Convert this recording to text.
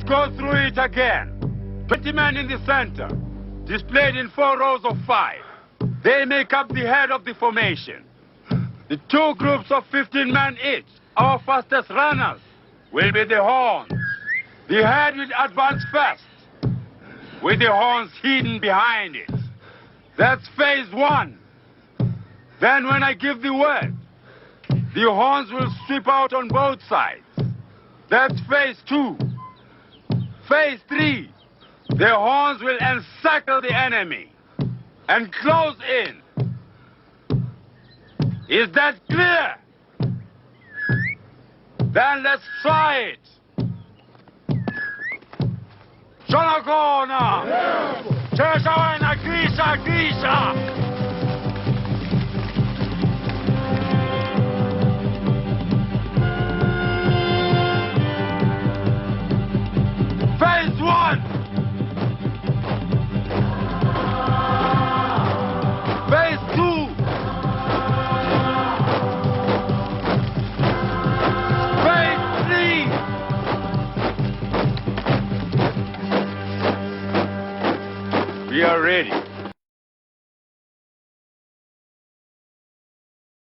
go through it again. 20 men in the center, displayed in 4 rows of 5. They make up the head of the formation. The 2 groups of 15 men each, our fastest runners, will be the horns. The head will advance first, with the horns hidden behind it. That's phase 1. Then when I give the word, the horns will sweep out on both sides. That's phase 2. Phase 3, the horns will encircle the enemy and close in. Is that clear? Then let's try it. Shaka! Shaka! Grisha! Phase 1. Phase 2. Phase 3. We are ready.